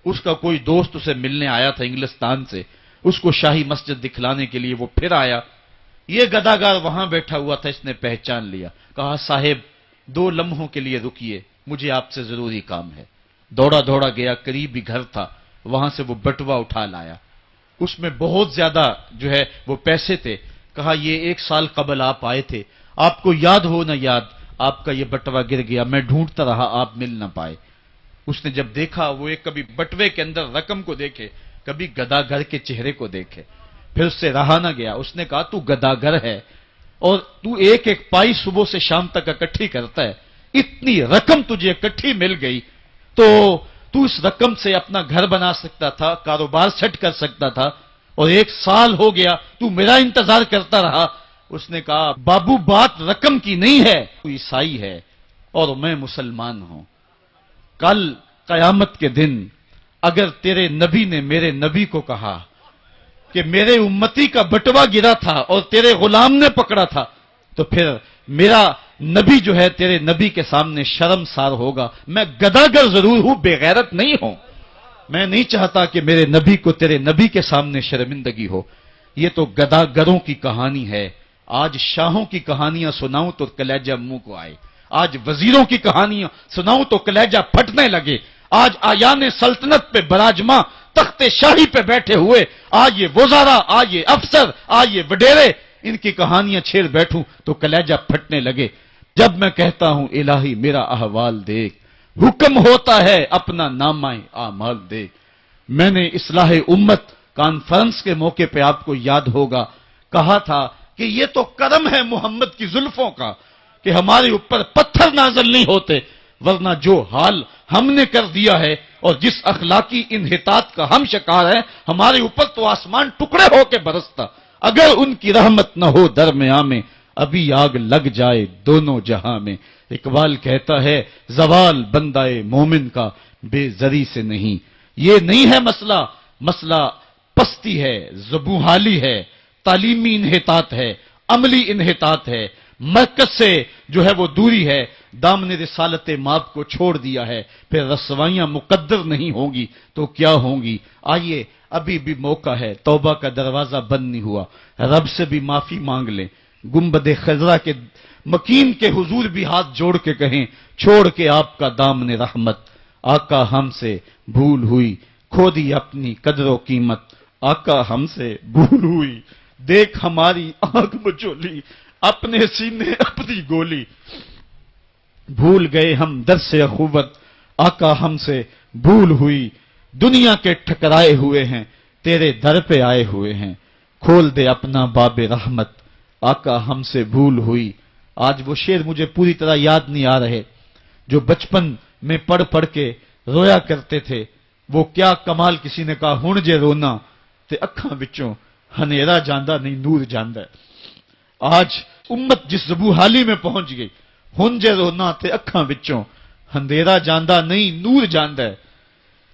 اس کا کوئی دوست اسے ملنے آیا تھا انگلستان سے، اس کو شاہی مسجد دکھلانے کے لیے وہ پھر آیا۔ یہ گداگر وہاں بیٹھا ہوا تھا، اس نے پہچان لیا، کہا صاحب 2 لمحوں کے لیے رکیے، مجھے آپ سے ضروری کام ہے۔ دوڑا دوڑا گیا، قریب ہی گھر تھا، وہاں سے وہ بٹوا اٹھا لایا، اس میں بہت زیادہ جو ہے وہ پیسے تھے، کہا یہ 1 سال قبل آپ آئے تھے، آپ کو یاد ہو نہ یاد، آپ کا یہ بٹوا گر گیا، میں ڈھونڈتا رہا، آپ مل نہ پائے۔ اس نے جب دیکھا، وہ ایک کبھی بٹوے کے اندر رقم کو دیکھے، کبھی گداگر کے چہرے کو دیکھے، پھر اس سے رہا نہ گیا، اس نے کہا تو گداگر ہے اور تو ایک پائی صبح سے شام تک اکٹھی کرتا ہے، اتنی رقم تجھے اکٹھی مل گئی تو اس رقم سے اپنا گھر بنا سکتا تھا، کاروبار سیٹ کر سکتا تھا، اور 1 سال ہو گیا تو میرا انتظار کرتا رہا۔ اس نے کہا بابو بات رقم کی نہیں ہے، تو عیسائی ہے اور میں مسلمان ہوں، کل قیامت کے دن اگر تیرے نبی نے میرے نبی کو کہا کہ میرے امتی کا بٹوا گرا تھا اور تیرے غلام نے پکڑا تھا، تو پھر میرا نبی جو ہے تیرے نبی کے سامنے شرمسار ہوگا۔ میں گداگر ضرور ہوں، بے غیرت نہیں ہوں، میں نہیں چاہتا کہ میرے نبی کو تیرے نبی کے سامنے شرمندگی ہو۔ یہ تو گداگروں کی کہانی ہے، آج شاہوں کی کہانیاں سناؤں تو کلیجہ منہ کو آئے، آج وزیروں کی کہانیاں سناؤں تو کلیجہ پھٹنے لگے، آج آیان سلطنت پہ براجماں تخت شاہی پہ بیٹھے ہوئے، آج یہ وزراء، آج یہ افسر، آج یہ وڈیرے، ان کی کہانیاں چھیڑ بیٹھوں تو کلیجہ پھٹنے لگے۔ جب میں کہتا ہوں الہی میرا احوال دیکھ، حکم ہوتا ہے اپنا نامہ اعمال دیکھ۔ میں نے اصلاح امت کانفرنس کے موقع پہ آپ کو یاد ہوگا کہا تھا کہ یہ تو کرم ہے محمد کی زلفوں کا کہ ہمارے اوپر پتھر نازل نہیں ہوتے، ورنہ جو حال ہم نے کر دیا ہے اور جس اخلاقی انحطاط کا ہم شکار ہیں، ہمارے اوپر تو آسمان ٹکڑے ہو کے برستا۔ اگر ان کی رحمت نہ ہو درمیاں میں، ابھی آگ لگ جائے دونوں جہاں میں۔ اقبال کہتا ہے زوال بندہ مومن کا بے زری سے نہیں، یہ نہیں ہے مسئلہ، مسئلہ پستی ہے، زبونحالی ہے، تعلیمی انحطاط ہے، عملی انحطاط ہے، مرکز سے جو ہے وہ دوری ہے، دامن رسالت ماب کو چھوڑ دیا ہے، پھر رسوائیاں مقدر نہیں ہوں گی تو کیا ہوں گی۔ آئیے ابھی بھی موقع ہے، توبہ کا دروازہ بند نہیں ہوا، رب سے بھی معافی مانگ لیں، گنبد خضرا کے مکین کے حضور بھی ہاتھ جوڑ کے کہیں چھوڑ کے آپ کا دامن رحمت، آقا ہم سے بھول ہوئی، کھو دی اپنی قدر و قیمت، آقا ہم سے بھول ہوئی، دیکھ ہماری آنکھ مچولی، اپنے سینے اپنی گولی، بھول گئے ہم درس اخوت، آقا ہم سے بھول ہوئی، دنیا کے ٹھکرائے ہوئے ہیں، تیرے در پہ آئے ہوئے ہیں، کھول دے اپنا باب رحمت، آقا ہم سے بھول ہوئی۔ آج وہ شعر مجھے پوری طرح یاد نہیں آ رہے جو بچپن میں پڑھ پڑھ کے رویا کرتے تھے، وہ کیا کمال، کسی نے کہا ہن جے رونا تے اکھاں وچوں ہنیرا جاندہ نہیں نور جاندہ ہے۔ آج امت جس زبوحالی میں پہنچ گئی، ہن جے رونا تے اکھاں وچوں ہندیرا جاندہ نہیں نور جاندہ ہے۔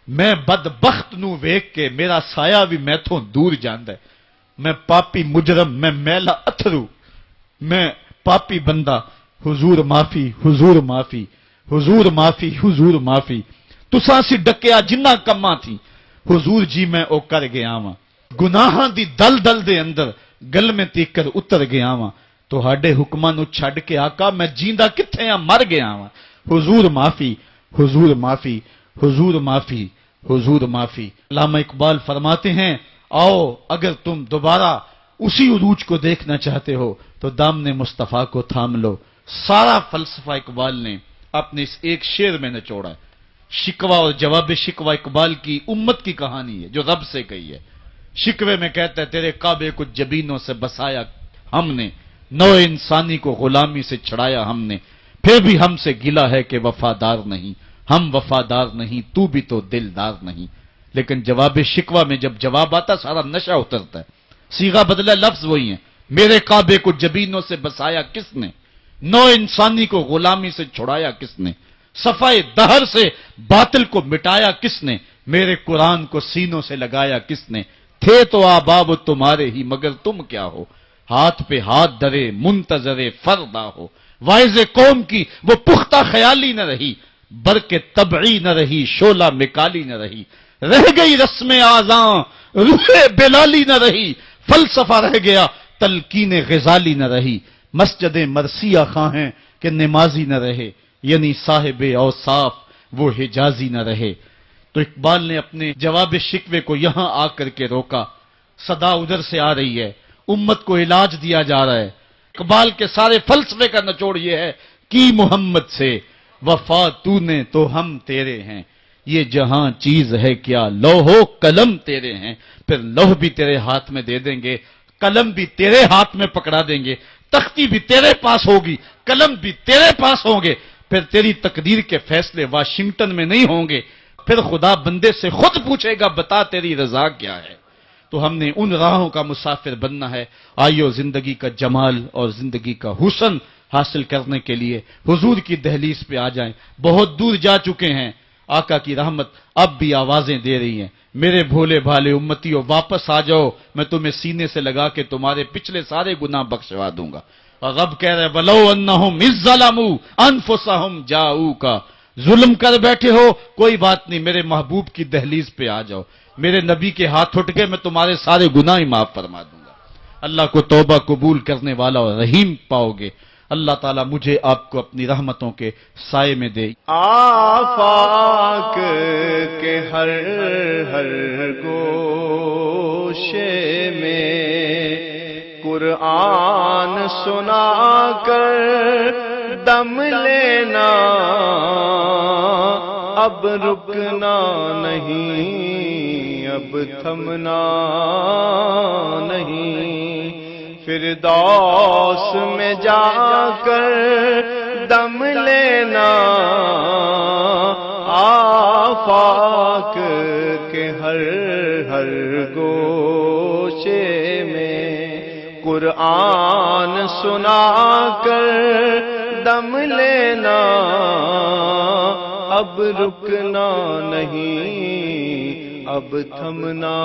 میں بدبخت نو ویکھ کے میرا سایہ بھی میتھوں دور جاندہ ہے، میں پاپی مجرم، میں میلا اتھرو، میں پاپی بندہ، حضور معافی، حضور معافی، حضور معافی، حضور معافی، تساں سی ڈکیا جنہ کماں تھی، حضور جی میں او کر گیا واں، گناہاں دی دل دل دے اندر گل میں تیکر اتر گیا واں، تہاڈے حکماں نو چھڈ کے آقا میں جیندا کتھے مر گیا واں، حضور معافی، حضور معافی، حضور معافی، حضور معافی۔ علامہ اقبال فرماتے ہیں آؤ اگر تم دوبارہ اسی عروج کو دیکھنا چاہتے ہو تو دامن مصطفیٰ کو تھام لو۔ سارا فلسفہ اقبال نے اپنے اس ایک شعر میں نچوڑا ہے۔ شکوہ اور جواب شکوہ اقبال کی امت کی کہانی ہے جو رب سے کہی ہے۔ شکوے میں کہتا ہے تیرے کعبے کو جبینوں سے بسایا ہم نے، نو انسانی کو غلامی سے چھڑایا ہم نے، پھر بھی ہم سے گلا ہے کہ وفادار نہیں، ہم وفادار نہیں، تو بھی تو دلدار نہیں۔ لیکن جواب شکوہ میں جب جواب آتا سارا نشہ اترتا ہے۔ صیغہ بدلا، لفظ وہی ہیں، میرے کعبے کو جبینوں سے بسایا کس نے، نو انسانی کو غلامی سے چھڑایا کس نے، صفائے دہر سے باطل کو مٹایا کس نے، میرے قرآن کو سینوں سے لگایا کس نے، تھے تو آباب تمہارے ہی مگر تم کیا ہو، ہاتھ پہ ہاتھ درے منتظر فردا ہو، واعظ قوم کی وہ پختہ خیالی نہ رہی، برق طبعی نہ رہی، شعلہ مکالی نہ رہی، رہ گئی رسم آزاں روح بلالی نہ رہی، فلسفہ رہ گیا تلقین غزالی نہ رہی، مسجد مرثیہ خواہیں کہ نمازی نہ رہے، یعنی صاحب اوصاف وہ حجازی نہ رہے۔ تو اقبال نے اپنے جواب شکوے کو یہاں آ کر کے روکا۔ صدا ادھر سے آ رہی ہے، امت کو علاج دیا جا رہا ہے۔ اقبال کے سارے فلسفے کا نچوڑ یہ ہے کہ محمد سے وفا تو نے تو ہم تیرے ہیں، یہ جہاں چیز ہے کیا لوح و قلم تیرے ہیں، پھر لوح بھی تیرے ہاتھ میں دے دیں گے، قلم بھی تیرے ہاتھ میں پکڑا دیں گے، تختی بھی تیرے پاس ہوگی، قلم بھی تیرے پاس ہوں گے، پھر تیری تقدیر کے فیصلے واشنگٹن میں نہیں ہوں گے، پھر خدا بندے سے خود پوچھے گا بتا تیری رضا کیا ہے۔ تو ہم نے ان راہوں کا مسافر بننا ہے۔ آئیو زندگی کا جمال اور زندگی کا حسن حاصل کرنے کے لیے حضور کی دہلیز پہ آ جائیں۔ بہت دور جا چکے ہیں، آقا کی رحمت اب بھی آوازیں دے رہی ہیں، میرے بھولے بھالے امتیوں واپس آ جاؤ، میں تمہیں سینے سے لگا کے تمہارے پچھلے سارے گناہ بخشوا دوں گا۔ اور رب کہہ رہے وَلَوْ أَنَّهُمْ إِذ ظَّلَمُوا أَنفُسَهُمْ جَاءُوكَ، ظلم کر بیٹھے ہو کوئی بات نہیں، میرے محبوب کی دہلیز پہ آ جاؤ، میرے نبی کے ہاتھ اٹھ کے میں تمہارے سارے گناہ ہی معاف فرما دوں گا۔ اللہ کو توبہ قبول کرنے والا اور رحیم پاؤ گے۔ اللہ تعالیٰ مجھے آپ کو اپنی رحمتوں کے سائے میں دے۔ آفاق کے ہر ہر گوشے میں قرآن سنا کر دم لینا، اب رکنا نہیں، اب تھمنا نہیں، فردوس میں جا کر دم لینا، آفاق کے ہر ہر گوشے میں قرآن سنا کر دم لینا، اب رکنا نہیں، اب تھمنا